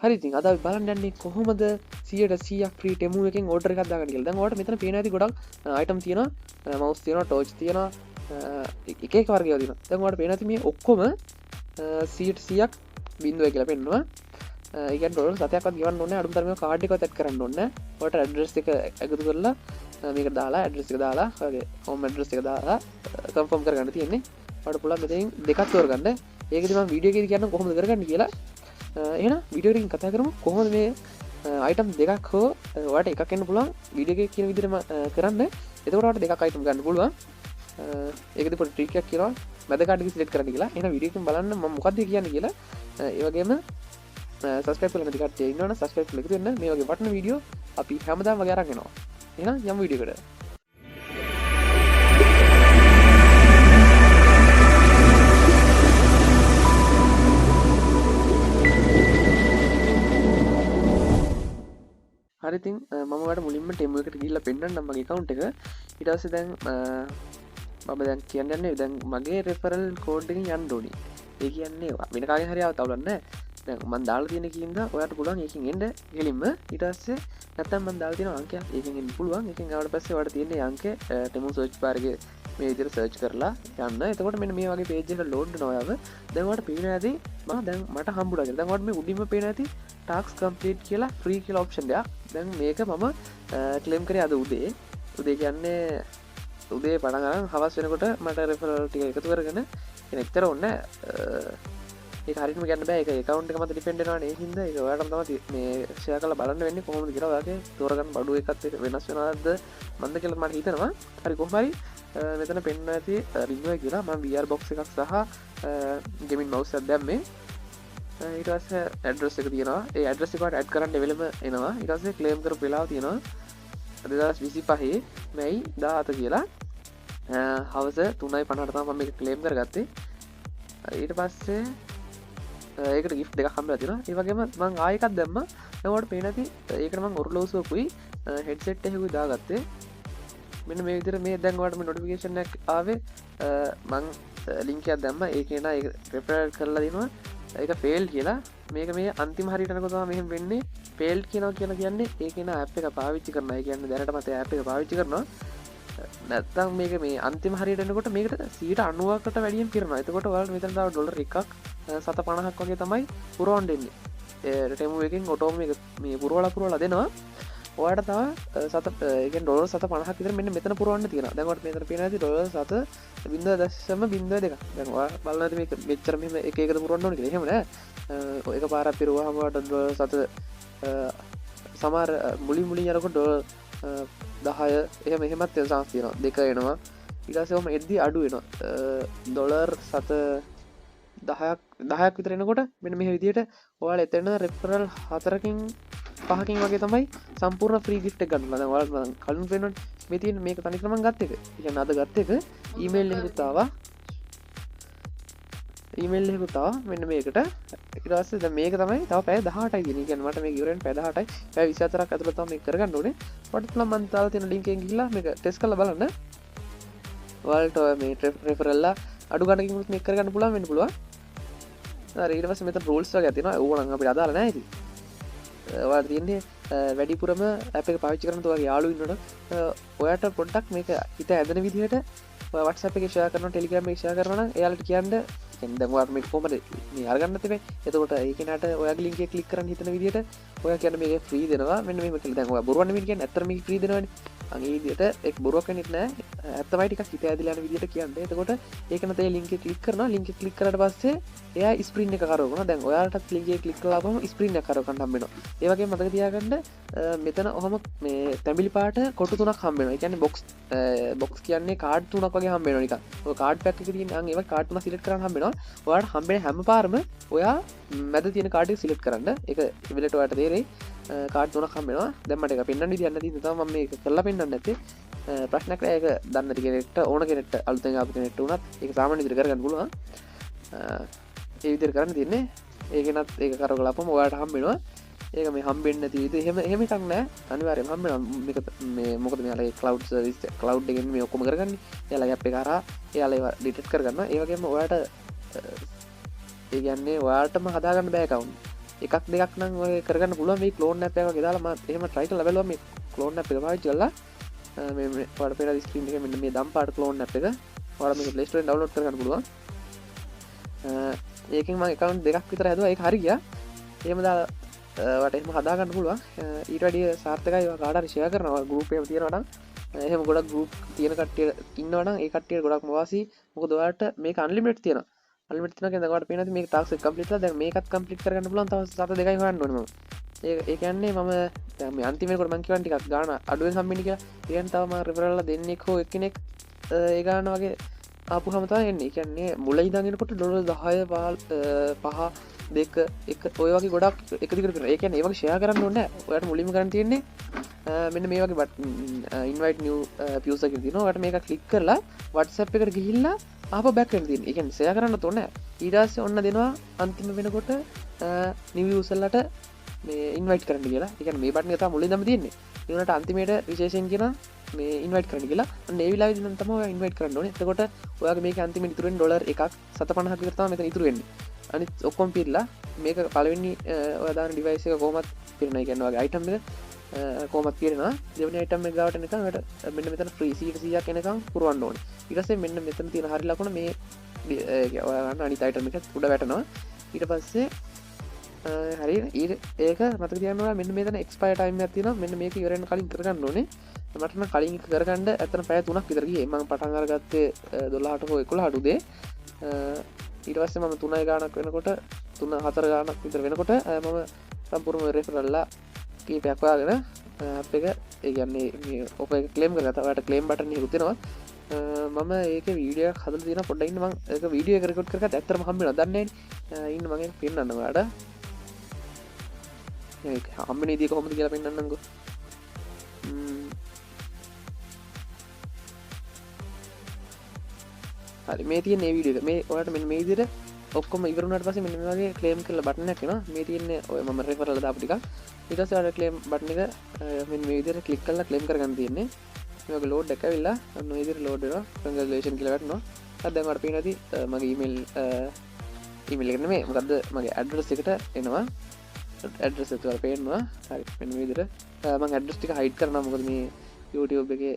හරි ඉතින් අද අපි බලන්න යන්නේ කොහොමද 100% ෆ්‍රී ටෙමු එකෙන් ඕඩර් එකක් දාගන්න කියලා. දැන් ඔයාලට මෙතන පේන ඇති ගොඩක් අයිටම් තියෙනවා, මවුස් තියෙනවා, ටෝච් තියෙනවා, එක එක වර්ග ඒවා තියෙනවා. දැන් ඔයාලට පේන ඇති මේ ඔක්කොම 100%ක් බිඳුවයි කියලා පෙන්නනවා. ඒ කියන්නේ ඩොලර් 7ක්වත් ගෙවන්න ඕනේ, අඩුම තරමේ කාඩ් එකවත් ඇඩ් කරන්න ඕනේ. ඔයාලට ඇඩ්‍රස් එක එකතු කරලා මේක දාලා ඇඩ්‍රස් එක දාලා වගේ හෝම් ඇඩ්‍රස් එක දාලා කන්ෆර්ම් කරගන්න තියෙන්නේ. ඔයාලට පුළුවන් මෙතනින් දෙකක් තෝරගන්න. ඒකදී මම වීඩියෝ එකේදී කියන්නම් කොහොමද කරගන්නේ කියලා. එහෙනම් වීඩියෝ එකකින් කතා කරමු කොහොමද මේ අයිටම් දෙකක් හෝ ඔයාලට එකක් එන්න පුළුවන් වීඩියෝ එකේ කියන විදිහටම කරන්න. එතකොට ඔයාලට දෙකක් අයිටම් ගන්න පුළුවන්. ඒකදී පොඩි ට්‍රික් එකක් කියනවා මැද කාඩ් එක සිලෙක්ට් කරන්න කියලා. එහෙනම් වීඩියෝ එකෙන් බලන්න මම මොකක්ද කියන්නේ කියලා. ඒ වගේම සබස්ක්‍රයිබ් කරලා නැති කට්ටිය ඉන්නවනම් සබස්ක්‍රයිබ් කරලා එකතු වෙන්න. මේ වගේ වටින වීඩියෝ අපි හැමදාම වගේ අරන් එනවා. එහෙනම් යමු වීඩියෝ එකට. හරිතින් මමට මුලින්ම ටෙම එකට ගිල්ල පෙන්න්න මගේ කවුන්් එක ඉටස දැන් මම දැන් කියන්නේ දැන් මගේ රෙෆරල් කෝඩ්ඩකින් යන්ඩෝනි ඒ කියන්නේ වෙන කාය හරියාව තවලන්න දැන් මන් දාල තියෙන කින්ද ඔයාට පුළුවන් ඒකින් එන්ඩ ගෙලින්ම ඉටස්සේ නැතම් මන් දාල් තියෙන අංකයක් ඒකින් පුළුවන් එකින් අවට පස්සේ වට තියෙන්නේ අංක ටෙමු සෝච් පාරගේ මේ විදිහට සර්ච් කරලා යන්න. එතකොට මෙන්න මේ වගේ පේජ් එක ලෝඩ් වෙනවා ඔයාව. දැන් ඔයාලට පේන ඇති මම දැන් මට හම්බුණා කියලා. දැන් ඔයාලට මේ උඩින්ම පේන ඇති ටාස්ක් කම්ප්ලීට් කියලා ෆ්‍රී කියලා ඔප්ෂන් එකක්. දැන් මේක මම ක්ලේම් කරේ අද උදේ. උදේ කියන්නේ උදේ පටන් ගන්න හවස් වෙනකොට මට රෙෆරල් ටික එකතු කරගෙන එච්චර ඕනේ. ඒක හරියටම කියන්න බෑ. ඒක account එක මත depend වෙනවා නේ. ඒ හින්දා ඒක ඔයාලටම තමයි මේ share කරලා බලන්න වෙන්නේ කොහොමද කියලා. ඔයාගේ තෝරගන්න බඩුව එකත් එක වෙනස් වෙනවද මන්ද කියලා මට හිතෙනවා. හරි කොහොම හරි මෙතන පෙන්වන්න ඇති රින්ගුවයි කියලා මම VR box එකක් සහ ගේමින් mouse එකක් දැම්මේ. ඊට පස්සේ ඇඩ්‍රස් එක තියෙනවා. ඒ ඇඩ්‍රස් එක ඇඩ් කරන්න එවෙලම එනවා. ඊට පස්සේ ක්ලේම් කරපු වෙලාව තියෙනවා 2025 මැයි 17 කියලා. හවස 3:50ට තමයි මම මේක ක්ලේම් කරගත්තේ. ඊට පස්සේ ඒකට ගිෆ්ට් දෙකක් හම්බෙලා තියෙනවා. ඒ වගේම මම ආයෙ එකක් දැම්මා. ඒකට පේන ඇති ඒකට මම ඔරලෝසුවකුයි හෙඩ්සෙට් එකකුයි දාගත්තේ. මෙන්න මේ විදිහට මේ දැන් ඔයාලට මේ නොටිෆිකේෂන් එකක් ආවේ මං ලින්ක් එකක් දැම්මා. ඒකේ නා ඒක ප්‍රෙපර් කරලා දිනවා. ඒක ෆේල් කියලා. මේක මේ අන්තිම හරියට යනකොට තමයි මෙහෙම වෙන්නේ. ෆේල්ඩ් කියනවා කියලා කියන්නේ ඒකේ නා ඇප් එක පාවිච්චි කරනවා. ඒ කියන්නේ දැනට මත ඇප් එක පාවිච්චි කරනවා. නැත්තම් මේක මේ අන්තිම හරියට එනකොට මේකට 90%කට වැඩියෙන් පිරෙනවා. එතකොට ඔයාලට මෙතන තව ඩොලර් එකක් 750ක් වගේ තමයි පුරවන්න දෙන්නේ. ඒ ටෙමු එකෙන් ඔටෝම මේ පුරවලා දෙනවා. ඔයාට තව ඩොලර් 750ක් විතර මෙන්න මෙතන පුරවන්න තියෙනවා. දැන් ඔයාලට මෙතන පේන ඇති ඩොලර් 7.02. දැන් ඔයා බලන්න ඇති මේක මෙච්චර මෙහෙම එක එකට පුරවන්න ඕනේ කියලා. එහෙම නෑ. එක පාරක් පිරුවාම ඔයාට ඩොලර් 7 සමහර මුලින් යනකොට ඩොලර් 10 එහෙමත් chance තියෙනවා. දෙක එනවා. ඊට පස්සේ ඔහම එද්දි අඩු වෙනවා. ඩොලර් 10ක් විතර එනකොට මෙන්න මේ විදිහට ඔයාලා එතන රෙෆරල් 4කින් 5කින් වගේ තමයි සම්පූර්ණ ෆ්‍රී ගිෆ්ට් එක ගන්නවා. දැන් ඔයාලා මම කලින් පෙන්නන මේ තියෙන මේක තනිකරම මම ගත්ත එක. ඒ කියන්නේ අද ගත්ත එක ඊමේල් එකකුත් ආවා. මෙන්න මේකට. ඊට පස්සේ දැන් මේක තමයි තව පැය 18යි තියෙන්නේ. කියන්නේ මට මේක ඉවරෙන් පැය 18යි. පැය 24ක් ඇතුළත තමයි මේක කරගන්න ඕනේ. ඔයාලට පුළුවන් මම දාලා තියෙන ලින්ක් එකෙන් ගිහිල්ලා මේක ටෙස්ට් කරලා බලන්න. ඔයාලට මේ රෙෆරල් අඩු ගණනකින් මේක කරගන්න පුළුවන් වෙන්න පුළුවන්. හරි ඊට පස්සේ මෙතන රූල්ස් වගේ තියෙනවා. ඕක නම් අපිට අදාළ නැහැ ඉතින්. ඔයාලට තියෙන්නේ වැඩිපුරම ඇප් එක පාවිච්චි කරන ඔයාගේ යාළුවෝ ඉන්නවනම් ඔයාට පොඩ්ඩක් මේක හිත ඇදෙන විදිහට ඔයා WhatsApp එකේ share කරනවා Telegram එකේ share කරනවා නම් එයාලට කියන්න දැන් ඔයාට මේක කොහමද මේ අරගන්න තිබේ. එතකොට ඒ කෙනාට ඔයාගේ link එක click කරන් හිතන විදිහට ඔයා කියන්නේ මේක free දෙනවා. මෙන්න මේක කියලා දැන් ඔයා බොරුවන්නේ මේ කියන්නේ ඇත්තට මේක free දෙනවනේ. අන් ඒ විදිහට ඒක බොරුවක් වෙන්නේ නැහැ. ඇත්තමයි ටිකක් හිත ඇදලා යන විදිහට කියන්නේ. එතකොට ඒක නැතේ link එක click කරනවා. link එක click කරාට පස්සේ එයා screen එක කරවනවා. දැන් ඔයාලටත් link එක click කරලාම screen එක කරව ගන්න හම්බ වෙනවා. ඒ වගේම මතක තියාගන්න මෙතන ඔහම මේ තැඹිලි පාට කොටු තුනක් හම්බ වෙනවා. ඒ කියන්නේ box කියන්නේ කාඩ් තුනක් වගේ හම්බ වෙනවා නිකන්. ඔය කාඩ් පැක් එකේ තියෙන අන් ඒවා කාඩ් තුනක් සිලෙක්ට් කරන් හම්බ වෙනවා. ඔයාලට හම්බෙන හැම පාරම ඔයා මැද තියෙන කාඩ් එක සිලෙක්ට් කරන්න. ඒක ඉවලට ඔයාලට තේරෙයි. කාඩ් තුනක් හම්බ වෙනවා. දැන් මට ඒක පෙන්වන්න විදියක් නැති නිසා මම මේක කරලා පෙන්වන්න නැත්තේ. ප්‍රශ්නයක් නෑ. ඒක දන්න නැති කෙනෙක්ට ඕන කෙනෙක්ට අලුතෙන් ආපු කෙනෙක්ට උනත් ඒක සාමාන්‍ය විදිහට කරගන්න පුළුවන්. ඒ විදිහට කරන්න තියෙන්නේ. ඒකෙනත් ඒක කරගලාපම ඔයාලට හම්බ වෙනවා. ඒක මේ හම්බෙන්නේ නැති විදිහ එහෙම එකක් නෑ. අනිවාර්යයෙන්ම හම්බ වෙනවා. මේක මේ මොකද මෙයාලගේ ක්ලවුඩ් සර්විස් ක්ලවුඩ් එකෙන් මේ ඔක්කොම කරගන්නේ. එයාලා ඇප් එක හරහා එයාලා ඒවා ඩිටෙක්ට් කරගන්නවා. ඒ වගේම ඔයාලට ඒ කියන්නේ ඔයාලටම හදාගන්න බෑ account. එකක් දෙකක් නම් ඔය කරගන්න පුළුවන් මේ ක්ලෝන් ඇප් එකක් දාලා මම එහෙම try කරලා බලුවා මේ ක්ලෝන් ඇප් එක පාවිච්චි කරලා මේ ඔයාලට පේන ස්ක්‍රීන් එකේ මෙන්න මේ දම් පාට ක්ලෝන් ඇප් එක ඔයාලා මේක Play Store එකෙන් download කරගන්න පුළුවන්. ඒකෙන් මම account දෙකක් විතර හැදුවා ඒක හරි ගියා. එහෙම දාලා වට එහෙම හදාගන්න පුළුවන්. ඊට වැඩිය සාර්ථකයි ඔයා කාට හරි share කරනවා group එකම තියෙනවා නම් එහෙම ගොඩක් group තියෙන කට්ටිය ඉන්නවා නම් ඒ කට්ටියට ගොඩක්ම වාසි. මොකද ඔයාලට මේක unlimited තියෙනවා. unlimited තියෙනවා කියන්නේ ඔයාලට පේනවා මේක task එක complete කරලා දැන් මේකත් complete කරගන්න පුළුවන්. තව සත දෙකයි හොයන්න ඕනේ මම. ඒ කියන්නේ මම දැන් මේ අන්තිමේට මම කියවන ටිකක් ගාන අඩුවෙන් හම්බෙන්නේ කියලා. ඒ කියන්නේ තව මම referral ලා දෙන්නෙක් හෝ එක්කෙනෙක් ඒ ගාන වගේ ආපුහම තමයි එන්නේ. ඒ කියන්නේ මුල ඉඳන් එනකොට ඩොලර් 10 5 දෙක එක ඔය වගේ ගොඩක් එක දිගට කරනවා. ඒ කියන්නේ ඒ වගේ ෂෙයා කරන්න ඕනේ නැහැ. ඔයාලට මුලින්ම කරන්න තියෙන්නේ මෙන්න මේ වගේ invite new user කියලා තියෙනවා. ඔයාලට මේක ක්ලික් කරලා WhatsApp එකට ගිහිල්ලා ආපහු back වෙන්න තියෙන්නේ. ඒ කියන්නේ ෂෙයා කරන්න ඕනේ නැහැ. ඊට පස්සේ ඔන්න දෙනවා අන්තිම වෙනකොට new user ලට මේ invite කරන්න කියලා. ඒ කියන්නේ මේ බටන් එක තමයි මුලින්දම තියෙන්නේ. ඒ උනට අන්තිමේට විශේෂයෙන් කියන මේ invite කරන්න කියලා. අන්න ඒ විලාවේදී නම් තමයි ඔයා invite කරන්න ඕනේ. එතකොට ඔයාගේ මේකේ අන්තිමේට ඉතුරු වෙන්නේ ඩොලර් එකක් 750ක් විතර තමයි මෙතන ඉතුරු වෙන්නේ. අනිත් ඔක්කොම පිරලා මේක පළවෙනි ඔයා දාන ඩිවයිස් එක කොහොමත් පිරෙනවා. ඒ කියන්නේ ඔයාගේ item එක කොහොමත් පිරෙනවා. දෙවෙනි item එක ගාවට එනකන් ඔයාලට මෙන්න මෙතන free 100ක් එනකන් පුරවන්න ඕනේ. ඊට පස්සේ මෙන්න මෙතන තියෙන හරි ලකුණ මේ ඔයා ගන්න අනිත් item එක උඩ වැටෙනවා. ඊට පස්සේ හරි ඒක මතක තියාගන්න ඕනේ මෙන්න මෙතන expire time එකක් තියෙනවා. මෙන්න මේක ඉවර වෙන කලින් කරගන්න ඕනේ. මට නම් කලින් එක කරගන්න ඇත්තට පැය 3ක් විතර ගියේ. මම පටන් අරගත්තේ 12ට හෝ 11ට උදේ. ඊට පස්සේ මම 3 ගානක් වෙනකොට 3-4 ගානක් විතර වෙනකොට මම සම්පූර්ණ referral ලා කීපයක් වාගෙන app එක ඒ කියන්නේ මේ ඔක එක claim කරගත්තා. ඔයාලට claim button එක උතෙනවා. මම ඒකේ වීඩියෝ එකක් හදලා තියෙනවා. පොඩ්ඩක් ඉන්න මම ඒක වීඩියෝ එක record කරගත්ත ඇත්තටම හම්බ වෙනවා. දන්නේ නැහැ. ඉන්න මම ඒක පෙන්නන්න ඔයාලට. ඒක හම්බෙන ඉතින් කොහොමද කියලා පෙන්නන්නම්කෝ. හරි මේ තියෙන මේ වීඩියෝ එක මේ ඔයාලට මෙන්න මේ විදිහට ඔක්කොම ඉවර වුණාට පස්සේ මෙන්න මේ වගේ ක්ලේම් කරලා බටන් එකක් එනවා. මේ තියෙන්නේ ඔය මම රෙෆරල් දාපු ටික. ඊට පස්සේ ඔයාලට ක්ලේම් බටන් එක මෙන්න මේ විදිහට ක්ලික් කරලා ක්ලේම් කරගන්න තියෙන්නේ. මේ වගේ ලෝඩ් එක ඇවිල්ලා අන්න මේ විදිහට ලෝඩ් වෙනවා. කන්ග්‍රැචුලේෂන් කියලා වැටෙනවා. හරි දැන් ඔයාලට පේනවා ඇති මගේ ඊමේල් එක නෙමෙයි මොකද්ද මගේ ඇඩ්‍රස් එකට එනවා. ඇඩ්‍රස් එක ඔයාලට පේනවා. හරි මෙන්න මේ විදිහට මම ඇඩ්‍රස් ටික හයිඩ් කරනවා. මොකද මේ YouTube එකේ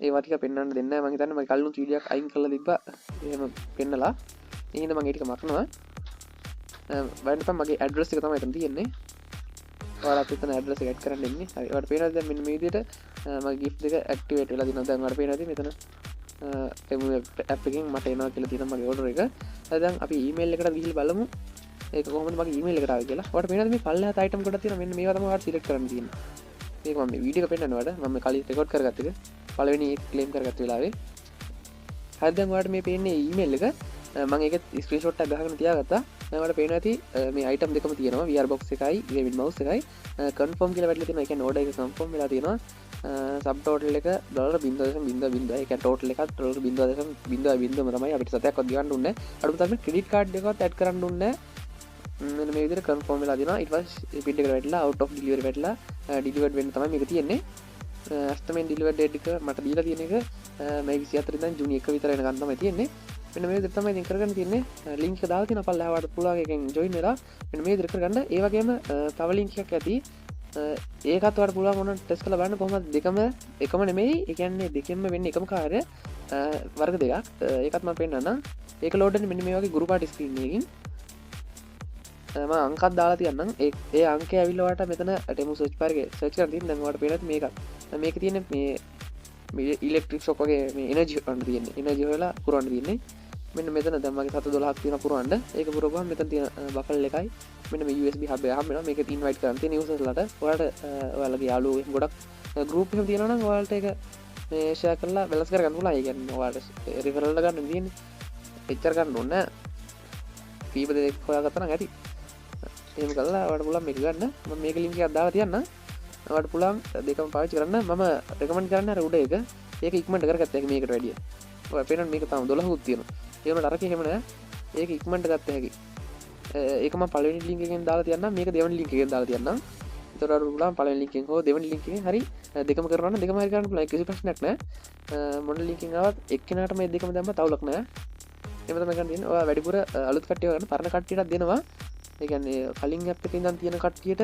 ඒවා ටික පෙන්වන්න දෙන්නේ නැහැ. මම හිතන්නේ මම කලින් වීඩියෝ එකක් අයින් කරලා තිබ්බා. එහෙම පෙන්නලා. එහෙනම් මම ඒ ටික මකනවා. බලන්න තමයි මගේ ඇඩ්‍රස් එක තමයි එතන තියෙන්නේ. ඔයාලත් එතන ඇඩ්‍රස් එක ඇඩ් කරන්න ඉන්නේ. හරි. ඔයාලට පේනවාද දැන් මෙන්න මේ විදිහට මගේ gift එක ඇක්ටිවේට් වෙලා තියෙනවා. දැන් ඔයාලට පේනවාද මෙතන app එකෙන් මට එනවා කියලා තියෙනවා මගේ order එක. හරි දැන් අපි email එකට ගිහිල්ලා බලමු. ඒක කොහොමද මගේ email එකට ආවේ කියලා. ඔයාලට පේනවාද මේ පල්ලෙහාට item කොටක් තියෙනවා. මෙන්න මේවා තමයි ඔයාලට select කරන්න තියෙන්නේ. මේක මම මේ වීඩියෝ එක පෙන්නන්න වඩා මම කලින් රෙකෝඩ් කරගත්ත එක. පළවෙනි ක්ලේම් කරගත්ත වෙලාවේ. හරි දැන් ඔයාලට මේ පේන්නේ ඊමේල් එක. මම ඒක ස්ක්‍රීන්ෂොට් එකක් ගහගෙන තියාගත්තා. දැන් ඔයාලට පේනවා ඇති මේ අයිටම් දෙකම තියෙනවා. VR box එකයි Raven mouse එකයි. confirm කියලා වැටලා තියෙනවා. ඒ කියන්නේ order එක confirm වෙලා තියෙනවා. sub total එක $0.00. ඒ කියන්නේ total එකත් $0.00ම තමයි අපිට සතයක්වත් ගියන්න උන්නේ. අඩුම තරමේ credit card එකවත් add කරන්න උන්නේ. මෙන්න මේ විදිහට confirm වෙලා තියෙනවා. ඊට පස්සේ pin එකට වැටලා out of delivery වැටලා delivered වෙන්න තමයි මේක තියෙන්නේ. අස්තමෙන් ඩිලිවර් ඩේට් එක මට දීලා තියෙන එක මේ 24 ඉඳන් ජූනි 1 විතර වෙනකන් තමයි තියෙන්නේ. මෙන්න මේ විදිහට තමයි ඉතින් කරගන්න තියෙන්නේ. ලින්ක් එක දාලා තියෙනවා පල්ලෙහාට පුළුවන් එකෙන් ජොයින් වෙලා මෙන්න මේ විදිහට කරගන්න. ඒ වගේම තව ලින්ක් එකක් ඇති. ඒකත් ඔයාලට පුළුවන් ඕන ටෙස්ට් කරලා බලන්න කොහොමද දෙකම එකම නෙමෙයි. ඒ කියන්නේ දෙකෙන්ම වෙන්නේ එකම කාර්ය වර්ග දෙකක්. ඒකත් මම පෙන්නන්නම්. ඒක ලෝඩ් වෙන්නේ මෙන්න මේ වගේ ගුරු පාටි ස්ක්‍රීන් එකකින්. මම අංකක් දාලා තියන්නම්. ඒ අංකය ඇවිල්ලා ඔයාලට මෙතන ටෙමු සර්ච් බාර් එකේ සර්ච් කරලා තියෙන දැන් ඔයාලට පේනවා මේකත්. මේක තියෙන්නේ මේ ඉලෙක්ට්‍රික් ෂොක් වගේ මේ එනර්ජි ගන්න තියෙන්නේ. එනර්ජි හොයලා පුරවන්න තියෙන්නේ. මෙන්න මෙතන දැන් මගේ 712ක් තියෙන පුරවන්න. ඒක පුරවපුවම මෙතන තියෙන බකල් එකයි මෙන්න මේ USB hub එක හම්බ වෙනවා. මේකත් ඉන්වයිට් කරන්න තියෙන යූසර්ස්ලාට. ඔයාලට ඔයාලගේ යාළුවෝ ගොඩක් ගෲප් එකක් තියෙනවා නම් ඔයාලට ඒක මේ ෂෙයා කරලා බැලන්ස් කරගන්න පුළුවන්. ඒ කියන්නේ ඔයාලට රිෆරල් එක ගන්න තියෙන්නේ. එච්චර ගන්න ඕනේ නැහැ. කීප දෙනෙක් හොයාගත්තා නම් ඇති. එහෙම කරලා ඔයාලට පුළුවන් මේක ගන්න. මම මේක ලින්ක් එකක් දාලා තියන්නම්. ඔයාලට පුළුවන් දෙකම පාවිච්චි කරන්න. මම රෙකමන්ඩ් කරන්නේ අර උඩ එක. ඒක ඉක්මනට කරගත්ත එක මේකට වැඩිය. ඔය පේනවනේ මේක තාම 12කුත් තියෙනවා. ඒ වුණාට අරක එහෙම නෑ. ඒක ඉක්මනට ගත්ත හැකි. ඒක මම පළවෙනි ලින්ක් එකෙන් දාලා තියන්නම්. මේක දෙවෙනි ලින්ක් එකෙන් දාලා තියන්නම්. ඒතර අර පුළුවන් පළවෙනි ලින්ක් එකෙන් හෝ දෙවෙනි ලින්ක් එකෙන් හරි දෙකම කරනවා නම් දෙකම හරි කරන්න පුළුවන්. කිසි ප්‍රශ්නයක් නෑ. මොන ලින්ක් එකෙන් ආවත් එක්කෙනාට මේ දෙකම දැම්ම තවලක් නෑ. එහෙම තමයි ගන්න තියෙන්නේ. ඔයා වැඩිපුර අලුත් කට්ටිය ගන්න පරණ කට්ටියටත් දෙනවා. ඒ කියන්නේ කලින් ඇප් එකේ ඉඳන් තියෙන කට්ටියට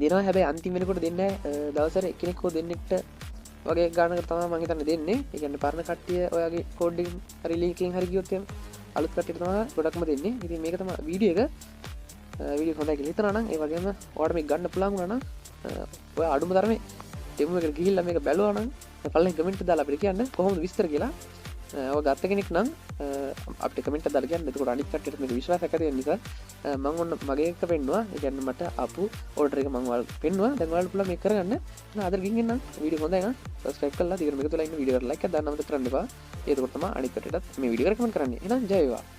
දෙනවා. හැබැයි අන්තිම වෙනකොට දෙන්නේ දවසට එක්කෙනෙක් හෝ දෙන්නෙක්ට වගේ ගානකට තමයි මම හිතන්නේ දෙන්නේ. ඒ කියන්නේ පරණ කට්ටිය ඔයාගේ කෝඩ් එකෙන් හරි ලින්ක් එකෙන් හරි ගියොත් එම් අලුත් කට්ටියට තමයි ගොඩක්ම දෙන්නේ. ඉතින් මේක තමයි වීඩියෝ එක. වීඩියෝ හොඳයි කියලා හිතනවා නම් ඒ වගේම ඔයාලට මේක ගන්න පුළුවන් වුණා නම් ඔයා අඩුම තරමේ ඩෙමෝ එකට ගිහිල්ලා මේක බැලුවා නම් පළවෙනි කමෙන්ට් දාලා අපිට කියන්න කොහොමද විස්තර කියලා. ඔය ගත්ත කෙනෙක් නම් අපිට කමෙන්ට් එකක් දාලා කියන්න. එතකොට අනිත් කට්ටියට මේක විශ්වාසයක් ඇති වෙන නිසා මම ඔන්න මගේ එක පෙන්නුවා. ඒ කියන්නේ මට ආපු ඕඩර් එක මම ඔයාලට පෙන්නුවා. දැන් ඔයාලට පුළුවන් මේක කරගන්න. එහෙනම් අද ගිහින් එන්න වීඩියෝ හොඳයි නම් සබ්ස්ක්‍රයිබ් කරලා දිගට මේක තුල ඉන්න වීඩියෝ එකට ලයික් එකක් දාන්න අමතක කරන්න එපා. ඒක තමයි අනිත් කට්ටියටත් මේ වීඩියෝ එක රෙකමන්ඩ් කරන්නේ. එහෙනම් ජය වේවා.